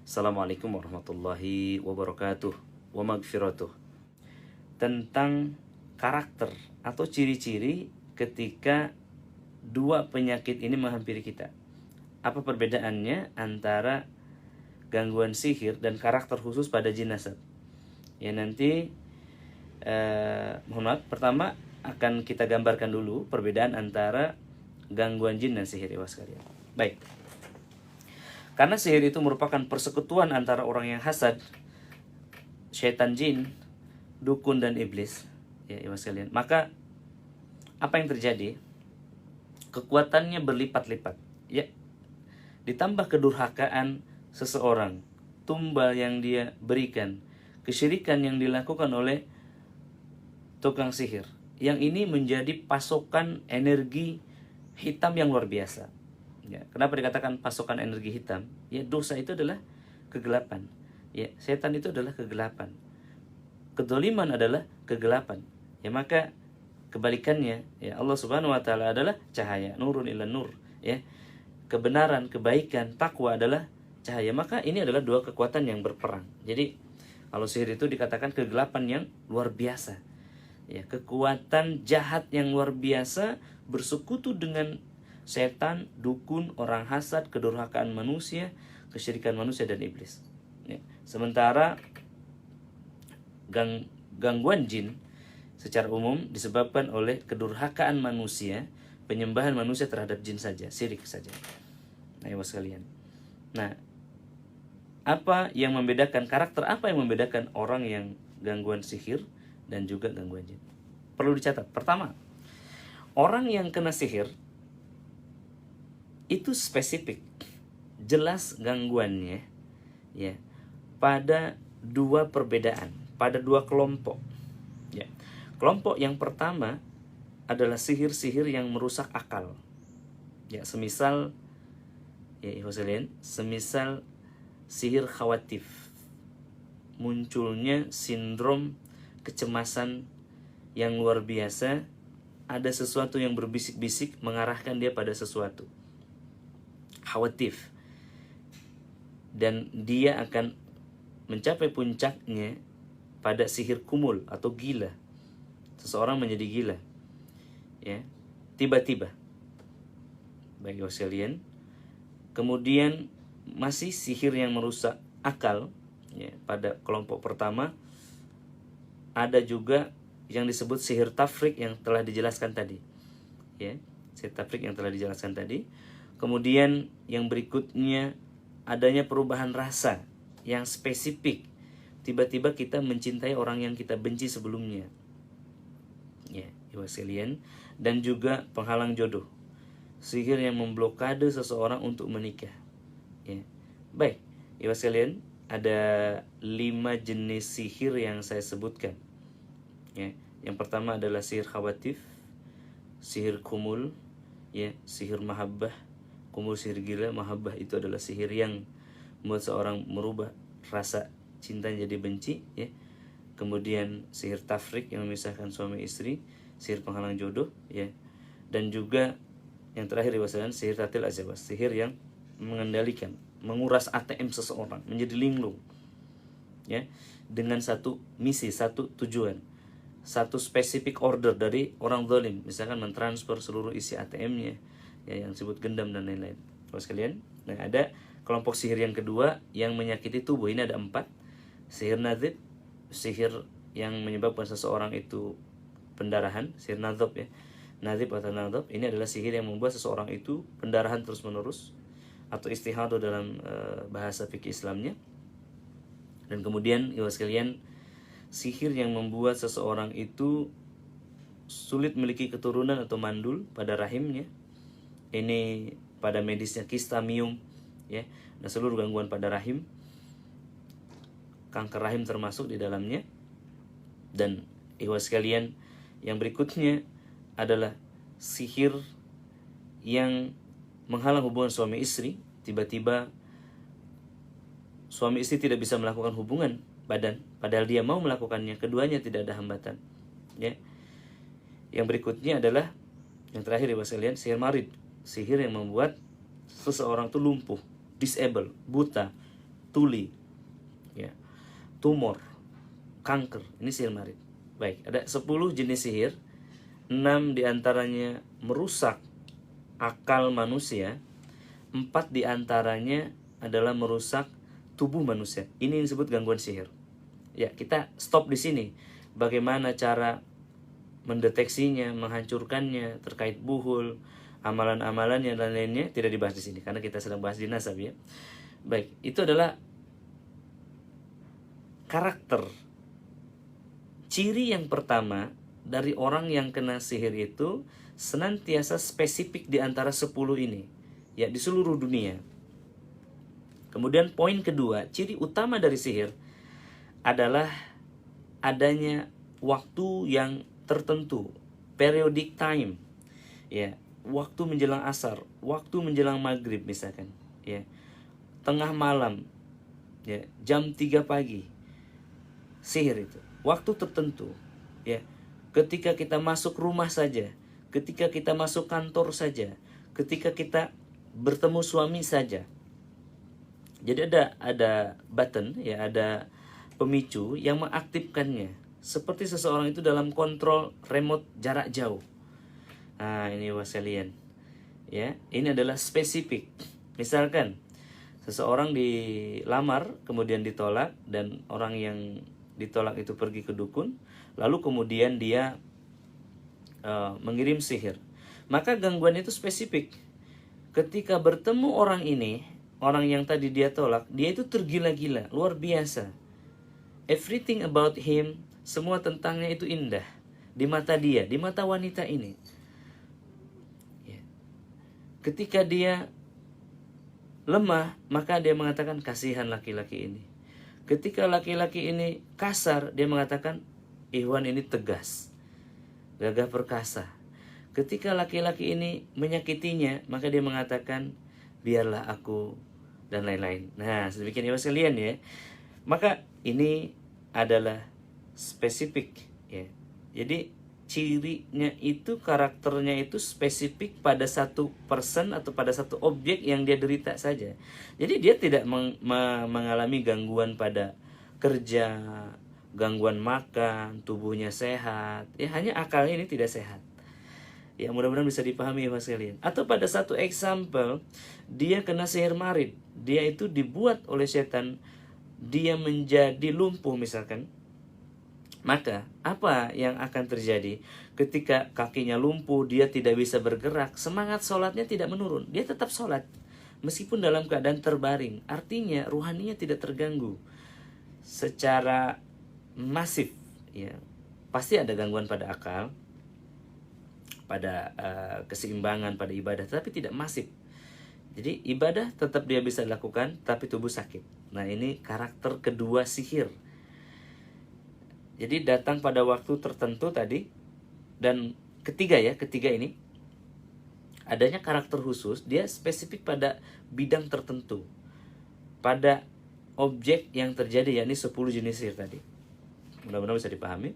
Assalamualaikum warahmatullahi wabarakatuh wa magfiratuh. Tentang karakter atau ciri-ciri ketika dua penyakit ini menghampiri kita. Apa perbedaannya antara gangguan sihir dan karakter khusus pada jin nasab? Ya nanti mohon maaf, pertama akan kita gambarkan dulu perbedaan antara gangguan jin dan sihir, ya sekalian. Baik. Karena sihir itu merupakan persekutuan antara orang yang hasad, syaitan jin, dukun dan iblis, ya sekalian. Maka apa yang terjadi? Kekuatannya berlipat-lipat, ya. Ditambah kedurhakaan seseorang, tumbal yang dia berikan, kesyirikan yang dilakukan oleh tukang sihir. Yang ini menjadi pasokan energi hitam yang luar biasa. Ya, kenapa dikatakan pasokan energi hitam? Ya, dosa itu adalah kegelapan. Ya, setan itu adalah kegelapan. Kedoliman adalah kegelapan. Ya, maka kebalikannya, ya Allah Subhanahu wa taala adalah cahaya, nurun ila nur, ya. Kebenaran, kebaikan, takwa adalah cahaya. Maka ini adalah dua kekuatan yang berperang. Jadi, kalau sihir itu dikatakan kegelapan yang luar biasa. Ya, kekuatan jahat yang luar biasa bersekutu dengan setan, dukun, orang hasad, kedurhakaan manusia, kesyirikan manusia dan iblis. Ya. Sementara gangguan jin secara umum disebabkan oleh kedurhakaan manusia, penyembahan manusia terhadap jin saja, syirik saja. Nah, ya sekalian. Nah, apa yang membedakan, karakter apa yang membedakan orang yang gangguan sihir dan juga gangguan jin? Perlu dicatat. Pertama, orang yang kena sihir itu spesifik, jelas gangguannya, ya, pada dua perbedaan, pada dua kelompok. Ya. Kelompok yang pertama adalah sihir-sihir yang merusak akal. Ya, semisal semisal sihir khawatif. Munculnya sindrom kecemasan yang luar biasa, ada sesuatu yang berbisik-bisik mengarahkan dia pada sesuatu. Khawatif. Dan dia akan mencapai puncaknya pada sihir kumul atau gila. Seseorang menjadi gila, ya, tiba-tiba. Baik sekalian. Kemudian masih sihir yang merusak akal, ya, pada kelompok pertama ada juga yang disebut sihir tafrik yang telah dijelaskan tadi, ya, sihir tafrik yang telah dijelaskan tadi. Kemudian yang berikutnya adanya perubahan rasa yang spesifik. Tiba-tiba kita mencintai orang yang kita benci sebelumnya. Ya, ibu sekalian. Dan juga penghalang jodoh. Sihir yang memblokade seseorang untuk menikah. Ya. Baik, ibu sekalian, ada 5 jenis sihir yang saya sebutkan. Ya. Yang pertama adalah sihir khawatif, sihir kumul, ya, sihir mahabbah. Kumul sihir gila, mahabbah itu adalah sihir yang membuat seorang merubah rasa cinta jadi benci, ya. Kemudian sihir tafrik yang memisahkan suami istri, sihir penghalang jodoh, ya. Dan juga yang terakhir diwasakan sihir tatil azabas, sihir yang mengendalikan, menguras ATM seseorang menjadi linglung, ya, dengan satu misi, satu tujuan, satu spesifik order dari orang zalim, misalkan mentransfer seluruh isi ATM-nya, ya, yang disebut gendam dan lain-lain. Terus sekalian, nah ada kelompok sihir yang kedua yang menyakiti tubuh. Ini ada 4. Sihir nadhib, sihir yang menyebabkan seseorang itu pendarahan, sihir nadhib, ya. Nadhib atau nadhib ini adalah sihir yang membuat seseorang itu pendarahan terus-menerus, atau istihadah dalam bahasa fikih Islamnya. Dan kemudian ya sekalian, sihir yang membuat seseorang itu sulit memiliki keturunan atau mandul pada rahimnya. Ini pada medisnya kista miom, ya, dan seluruh gangguan pada rahim, kanker rahim termasuk di dalamnya. Dan ikhwah sekalian, yang berikutnya adalah sihir yang menghalang hubungan suami istri. Tiba-tiba suami istri tidak bisa melakukan hubungan badan, padahal dia mau melakukannya, keduanya tidak ada hambatan, ya. Yang berikutnya adalah yang terakhir ikhwah sekalian, sihir marid, sihir yang membuat seseorang itu lumpuh, disable, buta, tuli, ya, tumor, kanker. Ini sihir marid. Baik, ada 10 jenis sihir. 6 diantaranya merusak akal manusia, 4 diantaranya adalah merusak tubuh manusia. Ini yang disebut gangguan sihir. Ya, kita stop di sini. Bagaimana cara mendeteksinya, menghancurkannya, terkait buhul, amalan-amalannya dan lainnya tidak dibahas di sini karena kita sedang bahas di nasab, ya. Baik, itu adalah karakter. Ciri yang pertama dari orang yang kena sihir itu senantiasa spesifik di antara 10 ini, ya, di seluruh dunia. Kemudian poin kedua, ciri utama dari sihir adalah adanya waktu yang tertentu, periodic time, ya, waktu menjelang asar, waktu menjelang maghrib misalkan, ya, tengah malam, ya, jam 3 pagi. Sihir itu waktu tertentu, ya, ketika kita masuk rumah saja, ketika kita masuk kantor saja, ketika kita bertemu suami saja. Jadi ada button, ya, ada pemicu yang mengaktifkannya, seperti seseorang itu dalam kontrol remote jarak jauh. Nah, ini sekalian, ya, ini adalah spesifik. Misalkan seseorang dilamar kemudian ditolak, dan orang yang ditolak itu pergi ke dukun, lalu kemudian dia mengirim sihir. Maka gangguan itu spesifik. Ketika bertemu orang ini, orang yang tadi dia tolak, dia itu tergila-gila, luar biasa. Everything about him, semua tentangnya itu indah di mata dia, di mata wanita ini. Ya. Ketika dia lemah, maka dia mengatakan kasihan laki-laki ini. Ketika laki-laki ini kasar, dia mengatakan Ikhwan ini tegas, gagah perkasa. Ketika laki-laki ini menyakitinya, maka dia mengatakan biarlah aku, dan lain-lain. Nah, sedemikian ya sekalian, ya. Maka ini adalah spesifik, ya. Jadi cirinya itu, karakternya itu spesifik pada satu person atau pada satu objek yang dia derita saja. Jadi dia tidak mengalami gangguan pada kerja, gangguan makan, tubuhnya sehat, ya, hanya akalnya ini tidak sehat. Ya, mudah-mudahan bisa dipahami ya mas sekalian. Atau pada satu example, dia kena sihir marid, dia itu dibuat oleh setan, dia menjadi lumpuh misalkan. Maka apa yang akan terjadi? Ketika kakinya lumpuh, dia tidak bisa bergerak, semangat sholatnya tidak menurun, dia tetap sholat meskipun dalam keadaan terbaring. Artinya ruhaninya tidak terganggu secara masif, ya. Pasti ada gangguan pada akal, pada keseimbangan, pada ibadah, tapi tidak masif. Jadi ibadah tetap dia bisa lakukan, tapi tubuh sakit. Nah, ini karakter kedua sihir. Jadi datang pada waktu tertentu tadi. Dan ketiga ini adanya karakter khusus, dia spesifik pada bidang tertentu, pada objek yang terjadi, yakni 10 jenis sihir tadi. Mudah-mudahan bisa dipahami.